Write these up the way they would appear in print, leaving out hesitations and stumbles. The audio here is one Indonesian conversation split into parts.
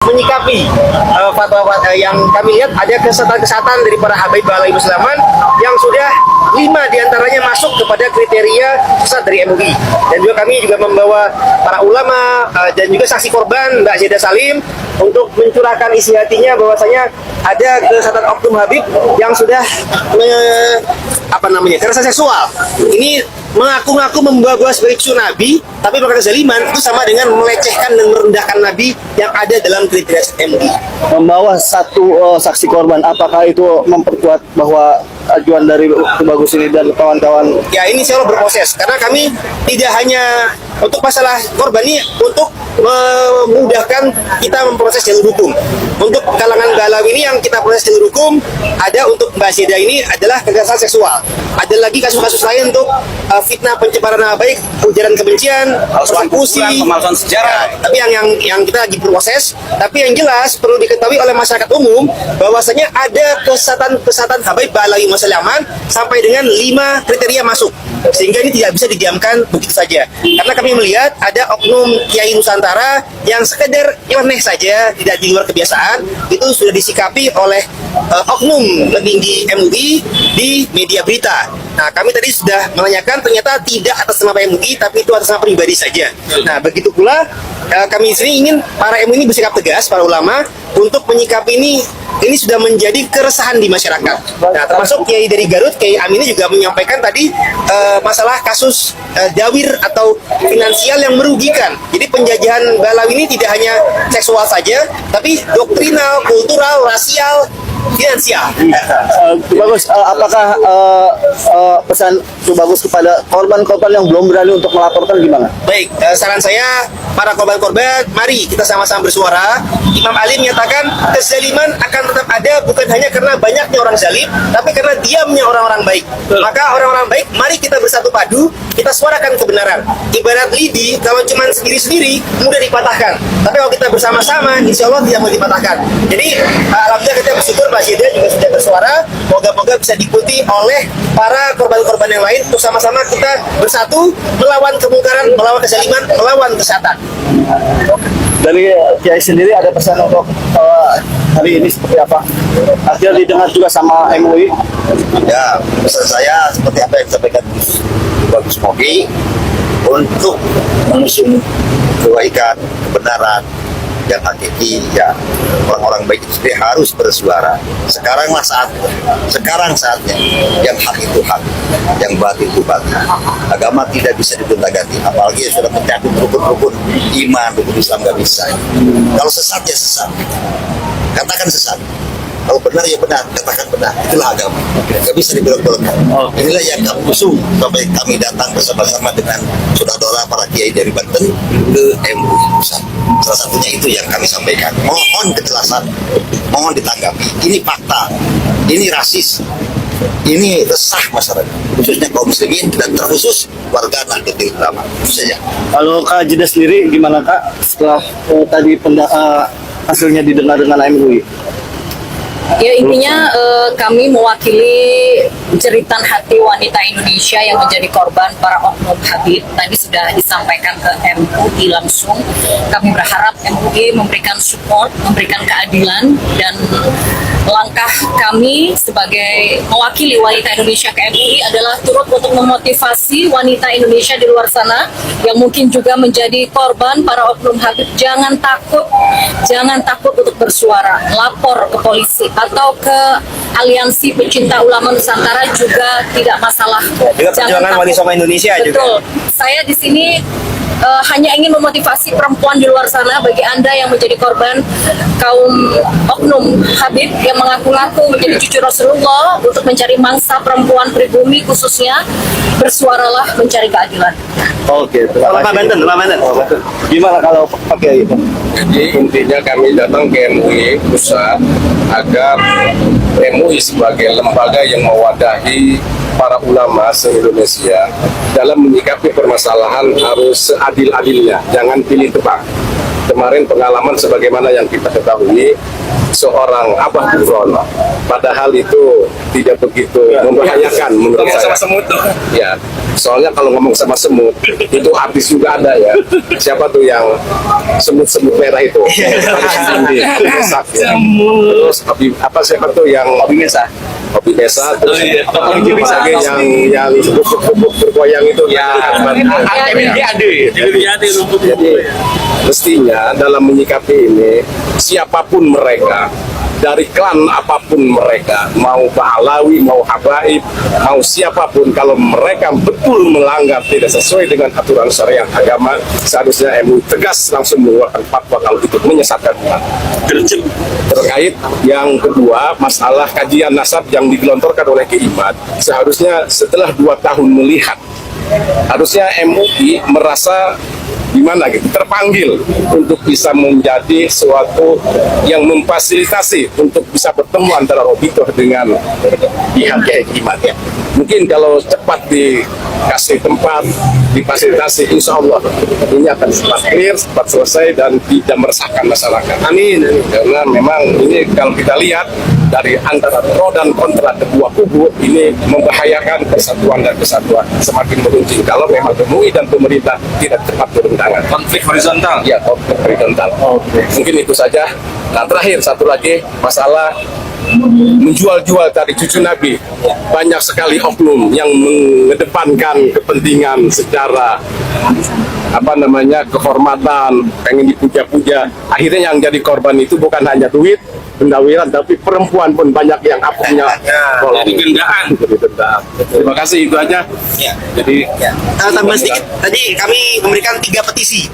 menyikapi fatwa yang kami lihat ada kesesatan dari para habaib Balawi Musliman yang sudah 5 diantaranya masuk kepada kriteria sesat dari MUI. Dan juga kami juga membawa para ulama dan juga saksi korban Mbak Zeda Salim untuk mencurahkan isi hatinya bahwasanya ada kesesatan oknum Habib yang sudah kekerasan seksual. Ini mengaku-ngaku membawa sebagai cucu Nabi, tapi melakukan kezaliman itu sama dengan melecehkan dan merendahkan Nabi yang ada dalam kriteria MUI. Membawa satu saksi korban, apakah itu memperkuat bahwa ajuan dari Bagus ini dan kawan-kawan? Ya, ini insya Allah berproses, karena kami tidak hanya untuk masalah korban ini untuk memudahkan kita memproses jalur hukum. Untuk kalangan Balawi ini yang kita proses jalur hukum, ada untuk Mbak Zeda ini adalah kekerasan seksual. Ada lagi kasus-kasus lain untuk fitnah, pencemaran nama baik, ujaran kebencian, persekusi, pemalsuan sejarah. Tapi yang kita lagi proses. Tapi yang jelas perlu diketahui oleh masyarakat umum bahwasanya ada kesesatan habaib Balawi Musliman sampai dengan 5 kriteria masuk. Sehingga ini tidak bisa didiamkan begitu saja. Karena kami melihat ada oknum Kiai Nusantara yang sekedar nyeleneh saja, tidak di luar kebiasaan, itu sudah disikapi oleh oknum petinggi MUI di media berita. Nah, kami tadi sudah menanyakan, ternyata tidak atas nama MUI, tapi itu atas nama pribadi saja. Nah, begitu pula kami sini ingin para MUI ini bersikap tegas, para ulama, untuk menyikapi ini sudah menjadi keresahan di masyarakat. Nah, termasuk Kiai dari Garut, Kiai Amin juga menyampaikan tadi masalah kasus dawir atau finansial yang merugikan. Jadi penjajahan Balawi ini tidak hanya seksual saja, tapi doktrinal, kultural, rasial, finansial. Bagus, apakah pesan Bagus kepada korban-korban yang belum berani untuk melaporkan gimana? Baik, saran saya para korban-korban, mari kita sama-sama bersuara. Imam Ali menyatakan kezaliman akan tetap ada bukan hanya karena banyaknya orang zalim, tapi karena diamnya orang-orang baik. Maka orang-orang baik, mari kita bersatu padu, kita suarakan kebenaran. Ibarat lidi, kalau cuma sendiri-sendiri mudah dipatahkan, tapi kalau kita bersama-sama, insya Allah tidak mau dipatahkan. Jadi alhamdulillah kita bersyukur Mbak Zeda juga sudah bersuara. Moga-moga bisa diikuti oleh para korban-korban yang lain untuk sama-sama kita bersatu melawan kemungkaran, melawan kezaliman, melawan kesesatan. Dari Kiai sendiri ada pesan untuk hari ini seperti apa? Akhirnya didengar juga sama MUI. Ya, pesan saya seperti apa yang disampaikan Bagus Mogi untuk mengusung kebaikan, kebenaran yang hakiki. Ya, orang-orang baik itu sendiri harus bersuara. Sekaranglah saatnya yang hak itu hak, yang batil itu batil. Agama tidak bisa digonta-ganti, apalagi yang sudah mencakup rukun-rukun iman, rukun Islam nggak bisa. Kalau sesat ya sesat, katakan sesat. Kalau benar ya benar, katakan benar. Itulah agama. Gak bisa dibelok-belokkan. Inilah yang kami usung sampai kami datang bersama-sama dengan saudara para kiai dari Banten ke MUI Pusat. Salah satunya itu yang kami sampaikan. Mohon kejelasan, mohon ditanggapi. Ini fakta, ini rasis, ini resah masyarakat, khususnya kaum muslimin dan terkhusus warga Nahdlatul Ulama. Itu saja. Kalau Kak Zeda sendiri gimana Kak setelah tadi hasilnya didengar dengan MUI? Ya, intinya kami mewakili jeritan hati wanita Indonesia yang menjadi korban para oknum Habib. Tadi sudah disampaikan ke MUI langsung. Kami berharap MUI memberikan support, memberikan keadilan, dan langkah kami sebagai mewakili wanita Indonesia ke MUI adalah turut untuk memotivasi wanita Indonesia di luar sana yang mungkin juga menjadi korban para oknum Habib. Jangan takut untuk bersuara, lapor ke polisi atau ke Aliansi Pecinta Ulama Nusantara juga tidak masalah. Juga perjuangan Wali Songo Indonesia. Betul. Juga. Saya di sini hanya ingin memotivasi perempuan di luar sana, bagi Anda yang menjadi korban kaum oknum Habib yang mengaku-ngaku menjadi cucu Rasulullah untuk mencari mangsa perempuan pribumi khususnya, bersuaralah mencari keadilan. Oke, terima kasih. Pak Banten. Gimana kalau pakai itu? Jadi intinya kami datang ke MUI Pusat agar MUI sebagai lembaga yang mewadahi para ulama se-Indonesia dalam menyikapi permasalahan harus seadil-adilnya, jangan pilih tebang. kemarin pengalaman sebagaimana yang kita ketahui seorang Abah Buron, padahal itu tidak begitu membahayakan menurut saya. semut tuh. Ya, soalnya kalau ngomong sama semut itu artis juga ada ya. Siapa tuh yang semut-semut merah itu? Besak, ya. Terus apa siapa tuh yang Hobi Besa, terus lagi yang bubuk bergoyang itu ya. Jadi mestinya dalam menyikapi ini siapapun mereka, dari klan apapun mereka, mau Pahlawi, mau Habaib, mau siapapun, kalau mereka betul melanggar tidak sesuai dengan aturan syariat agama, seharusnya MUI tegas langsung mengeluarkan fatwa kalau itu menyesatkan umat. Terkait yang kedua, masalah kajian nasab yang digelontorkan oleh Kiimat, seharusnya setelah 2 tahun melihat, harusnya MUI merasa gimana gitu, terpanggil untuk bisa menjadi suatu yang memfasilitasi untuk bisa bertemu antara Robito dengan pihak Kiimat ya. Mungkin kalau cepat dikasih tempat, difasilitasi, insya Allah ini akan cepat clear, cepat selesai dan tidak meresahkan masyarakat. Amin. Karena memang ini kalau kita lihat dari antara pro dan kontra kedua kubu ini membahayakan persatuan dan kesatuan semakin meruncing kalau memang MUI dan pemerintah tidak cepat turun tangan. Konflik horizontal. Ya, konflik horizontal. Mungkin itu saja. Nah, terakhir satu lagi masalah menjual-jual dari cucu Nabi. Banyak sekali oknum yang mengedepankan kepentingan secara kehormatan, pengen dipuja-puja. Akhirnya yang jadi korban itu bukan hanya duit, pendawiran, tapi perempuan pun banyak yang apunya Jadi gendaan. Terima kasih, itu aja. Ya. Jadi Tambah sedikit, tadi kami memberikan 3 petisi.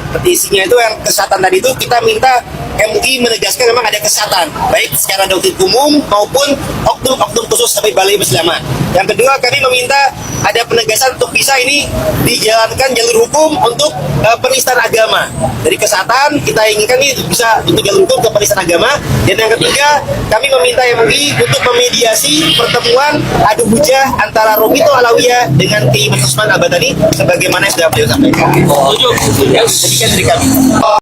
Petisinya itu yang kesehatan tadi itu kita minta MUI menegaskan memang ada kesehatan, baik secara doktrin umum maupun oknum-oknum khusus sampai Balai Beslama. Yang kedua, kami meminta ada penegasan untuk bisa ini dijalankan jalur hukum untuk penistaan agama. Dari kesehatan kita inginkan ini bisa untuk jalur hukum ke penistaan agama. Dan yang ketiga, kami meminta MUI untuk memediasi pertemuan adu hujah antara Robito Alawiyah dengan Kiai Usman Al-Badani sebagaimana yang sudah beliau sampaikan. Setuju. Ya, demikian dari kami.